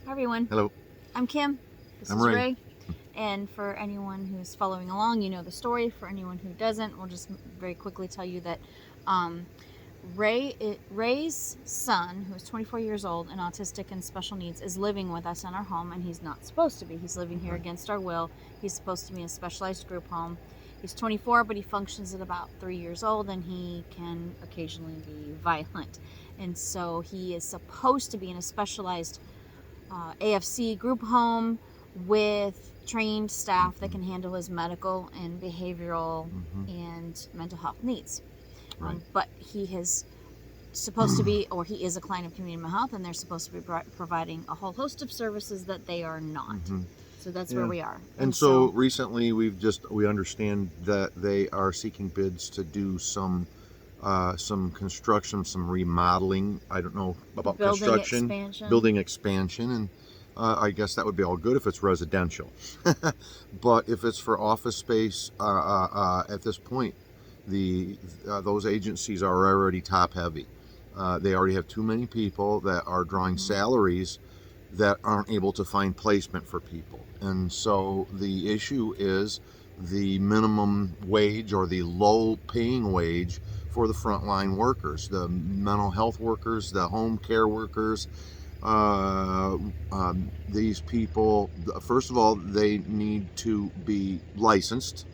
Hi everyone. Hello, I'm Kim. This I'm is Ray. Ray. And for anyone who's following along, you know the story. For anyone who doesn't, we'll just very quickly tell you that um, Ray's son, who is 24 years old and autistic and special needs, is living with us in our home, and he's not supposed to be. He's living here against our will. He's supposed to be in a specialized group home. He's 24, but he functions at about 3 years old, and he can occasionally be violent. And so he is supposed to be in a specialized AFC group home with trained staff that can handle his medical and behavioral and mental health needs. Right. But he is supposed to be, or he is a client of community mental health, and they're supposed to be providing a whole host of services that they are not. So that's where we are. And so recently we understand that they are seeking bids to do some construction, some remodeling. I don't know about building expansion, and I guess that would be all good if it's residential. But if it's for office space, at this point, those agencies are already top heavy. They already have too many people that are drawing salaries that aren't able to find placement for people. And so the issue is the minimum wage or the low paying wage for the frontline workers, the mental health workers, the home care workers. These people, first of all, they need to be licensed.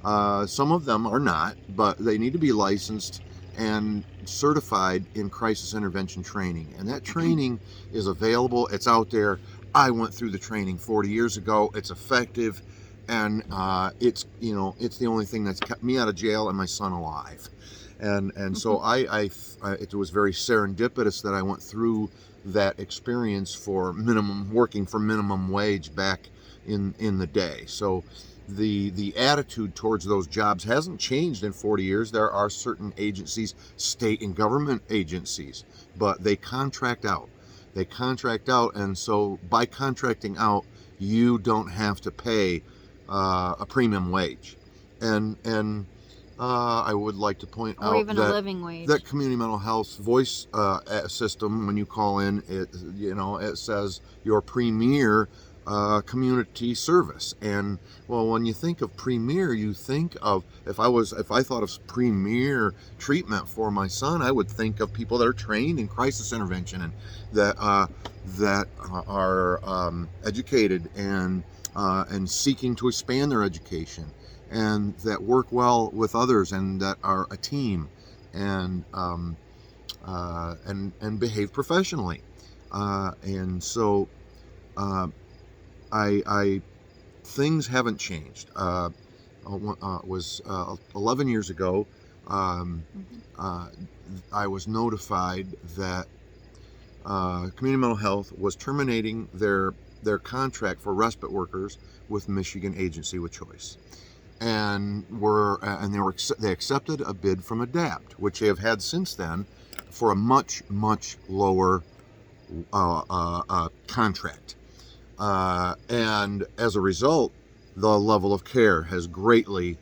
Some of them are not, but they need to be licensed and certified in crisis intervention training. And that training is available. It's out there. I went through the training 40 years ago. It's effective, and it's the only thing that's kept me out of jail and my son alive. And so it was very serendipitous that I went through that experience for working for minimum wage back in the day. So the attitude towards those jobs hasn't changed in 40 years. There are certain agencies, state and government agencies, but they contract out. And so by contracting out, you don't have to pay a premium wage. And I would like to point or out even a living wage. That community mental health voice system, when you call in, it says your premier community service. And well, when you think of premier, you think of, if I thought of premier treatment for my son, I would think of people that are trained in crisis intervention and that are educated and seeking to expand their education, and that work well with others, and that are a team, and behave professionally. And so I things haven't changed. Was 11 years ago. I was notified that Community Mental Health was terminating their contract for respite workers with Michigan Agency with Choice, and they accepted a bid from ADAPT, which they have had since then, for a much lower contract. And as a result, the level of care has greatly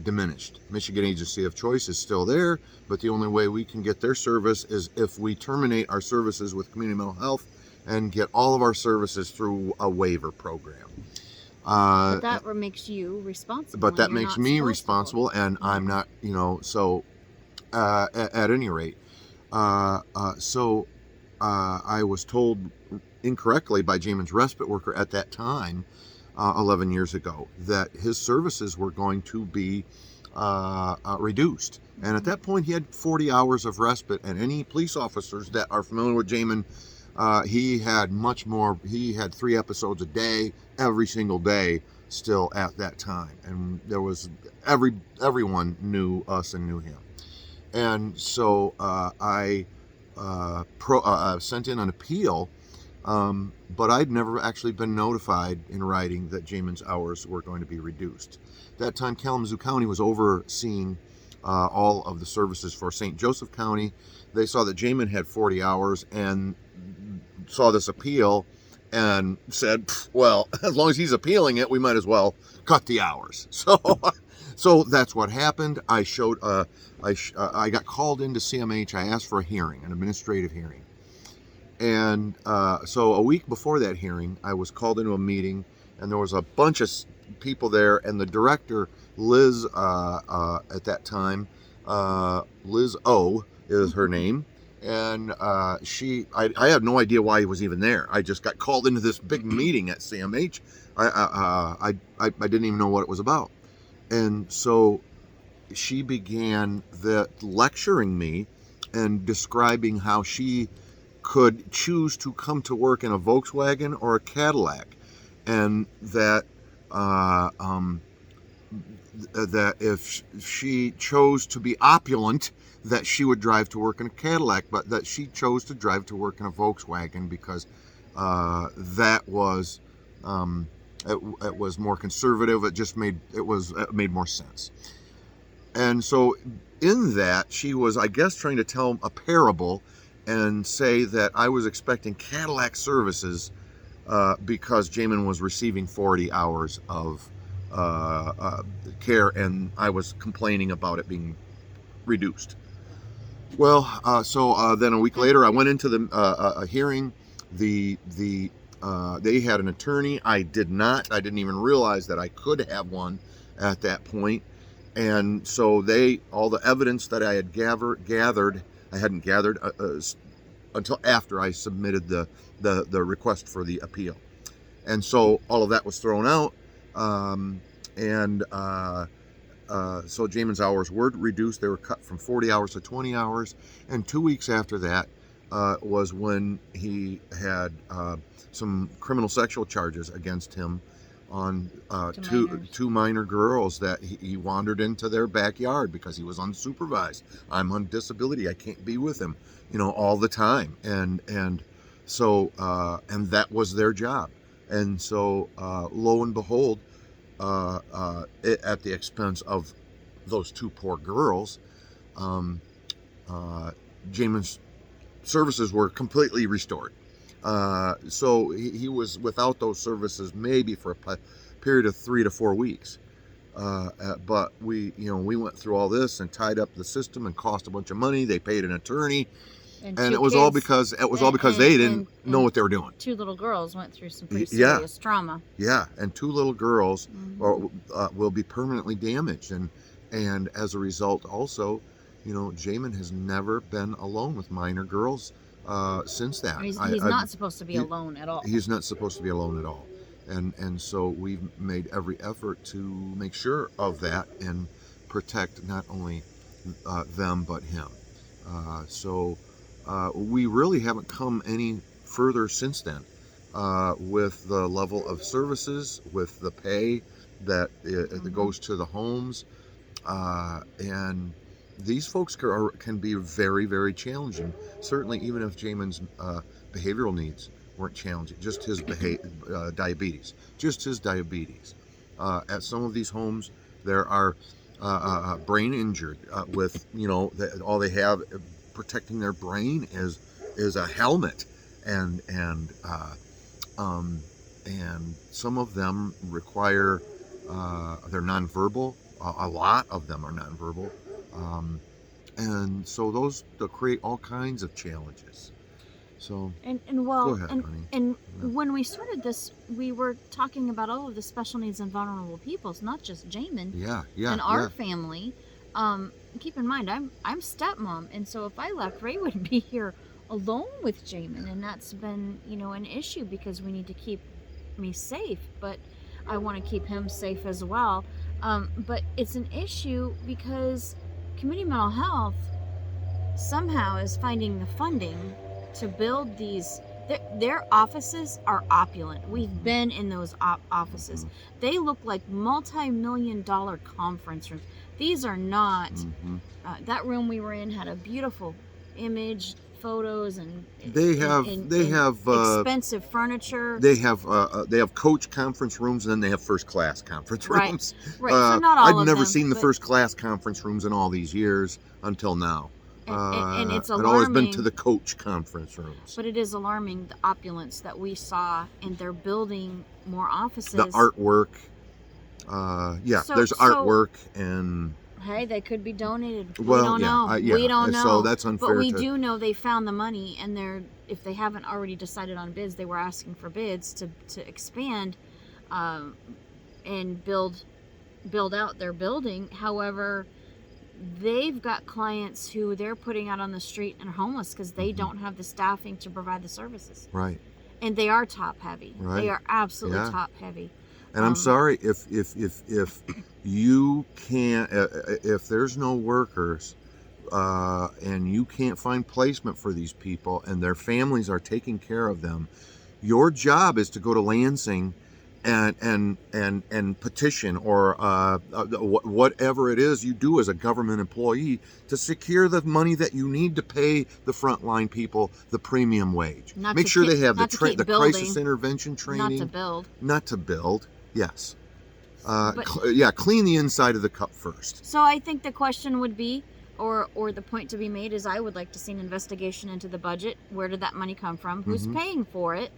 diminished. Michigan Agency of Choice is still there, but the only way we can get their service is if we terminate our services with Community Mental Health and get all of our services through a waiver program. But that makes you responsible. But that makes me responsible, and I'm not, so at any rate, I was told incorrectly by Jamin's respite worker at that time, 11 years ago, that his services were going to be reduced. And at that point, he had 40 hours of respite, and any police officers that are familiar with Jamin, he had much more. He had 3 episodes a day, every single day, still at that time. And there was everyone knew us and knew him. And so I sent in an appeal, but I'd never actually been notified in writing that Jamin's hours were going to be reduced. At that time, Kalamazoo County was overseeing all of the services for St. Joseph County. They saw that Jamin had 40 hours and saw this appeal and said, well, as long as he's appealing it, we might as well cut the hours. So that's what happened. I got called into CMH. I asked for a hearing, an administrative hearing. And so a week before that hearing, I was called into a meeting, and there was a bunch of people there, and the director, Liz, at that time, Liz O is her name, and I had no idea why he was even there. I just got called into this big meeting at CMH. I didn't even know what it was about, and so she began lecturing me and describing how she could choose to come to work in a Volkswagen or a Cadillac, and that that if she chose to be opulent, that she would drive to work in a Cadillac, but that she chose to drive to work in a Volkswagen because that was it was more conservative. It made more sense. And so in that, she was, I guess, trying to tell a parable and say that I was expecting Cadillac services because Jamin was receiving 40 hours of care, and I was complaining about it being reduced. Well, so then a week later, I went into a hearing. They had an attorney. I did not. I didn't even realize that I could have one at that point. And so all the evidence that I had gathered, I hadn't gathered until after I submitted the request for the appeal. And so all of that was thrown out. So Jamin's hours were reduced. They were cut from 40 hours to 20 hours. And 2 weeks after that was when he had some criminal sexual charges against him on two minor girls that he wandered into their backyard because he was unsupervised. I'm on disability. I can't be with him, all the time. And so that was their job. And so lo and behold, at the expense of those two poor girls, Jamin's services were completely restored. So he was without those services maybe for a period of 3 to 4 weeks. But we went through all this and tied up the system and cost a bunch of money. They paid an attorney, and it was all because they didn't know what they were doing. 2 little girls went through some pretty serious trauma. Yeah, and 2 little girls will be permanently damaged, and as a result, also, Jamin has never been alone with minor girls since that. He's not supposed to be alone at all. He's not supposed to be alone at all, and so we've made every effort to make sure of that and protect not only them but him. So we really haven't come any further since then with the level of services, with the pay that goes to the homes, and these folks can be very, very challenging. Certainly, even if Jamin's behavioral needs weren't challenging, just his diabetes. At some of these homes, there are brain injured with, all they have protecting their brain is a helmet, and some of them require they're nonverbal. A lot of them are nonverbal. And so those create all kinds of challenges. So go ahead, honey. And when we started this, we were talking about all of the special needs and vulnerable peoples, not just Jamin. And our family. Keep in mind, I'm stepmom, and so if I left, Ray would be here alone with Jamin, and that's been an issue because we need to keep me safe, but I want to keep him safe as well. But it's an issue because community mental health somehow is finding the funding to build these. Their offices are opulent. We've been in those offices. They look like multi-million-dollar conference rooms. These are not. That room we were in had a beautiful image, photos, and they have expensive furniture. They have coach conference rooms, and then they have first class conference rooms. Right. So not all I've never seen the first class conference rooms in all these years until now. And it's alarming. I've always been to the coach conference rooms. But it is alarming, the opulence that we saw, and they're building more offices. The artwork. There's artwork and Hey, they could be donated. Well, we don't yeah, know. yeah. We don't know. So that's unfair. But we do know they found the money, and if they haven't already decided on bids, they were asking for bids to expand, and build out their building. However, they've got clients who they're putting out on the street and are homeless because they don't have the staffing to provide the services. Right. And they are top heavy. Right. They are absolutely Yeah. top heavy. And I'm sorry if you can't, if there's no workers, and you can't find placement for these people, and their families are taking care of them, your job is to go to Lansing and petition, or whatever it is you do as a government employee, to secure the money that you need to pay the frontline people the premium wage. Make sure they have the crisis intervention training. Not to build. Yes. Clean the inside of the cup first. So I think the question would be, or the point to be made is, I would like to see an investigation into the budget. Where did that money come from? Who's paying for it?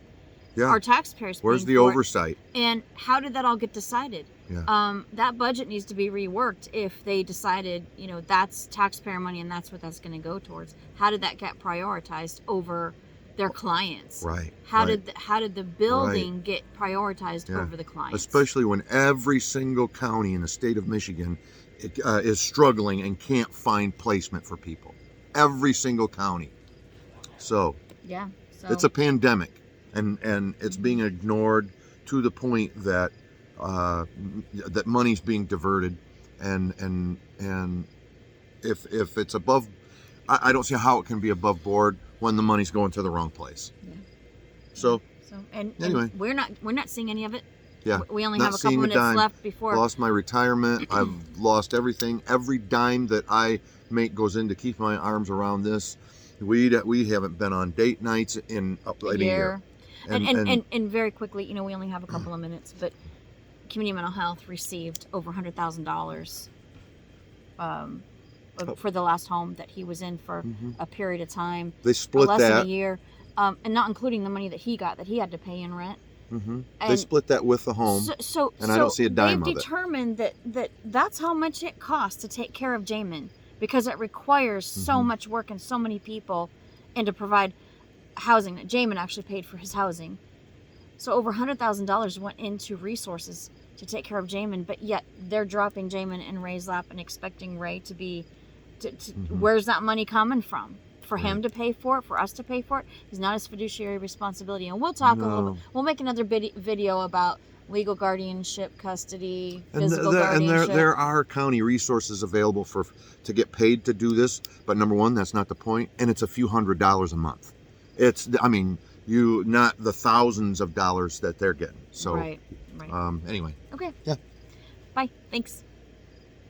Yeah. Our taxpayers. Where's the oversight? And how did that all get decided? Yeah. That budget needs to be reworked if they decided, that's taxpayer money and that's what that's going to go towards. How did that get prioritized over their clients? Right. How did the building get prioritized over the clients? Especially when every single county in the state of Michigan is struggling and can't find placement for people. Every single county. So yeah, it's a pandemic, and it's being ignored to the point that that money's being diverted, and if it's above, I don't see how it can be above board when the money's going to the wrong place. Yeah. So anyway, and we're not seeing any of it. Yeah. We only have a couple minutes left before. Lost my retirement. I've lost everything. Every dime that I make goes in to keep my arms around this. We haven't been on date nights in a year. And very quickly, we only have a couple of minutes, but Community Mental Health received over $100,000 for the last home that he was in for a period of time. They split less that. than a year, and not including the money that he got, that he had to pay in rent. They split that with the home, and I don't see a dime of it. They've determined that's how much it costs to take care of Jamin, because it requires so much work and so many people, and to provide housing. Jamin actually paid for his housing. So over $100,000 went into resources to take care of Jamin, but yet they're dropping Jamin in Ray's lap and expecting Ray to be, where's that money coming from? For him to pay for it, for us to pay for it, is not his fiduciary responsibility. And we'll talk a little bit. We'll make another video about legal guardianship, custody, physical guardianship. And there are county resources available to get paid to do this. But number one, that's not the point. And it's a few $100s a month. Not the thousands of dollars that they're getting. So, right. Anyway. Okay. Yeah. Bye. Thanks.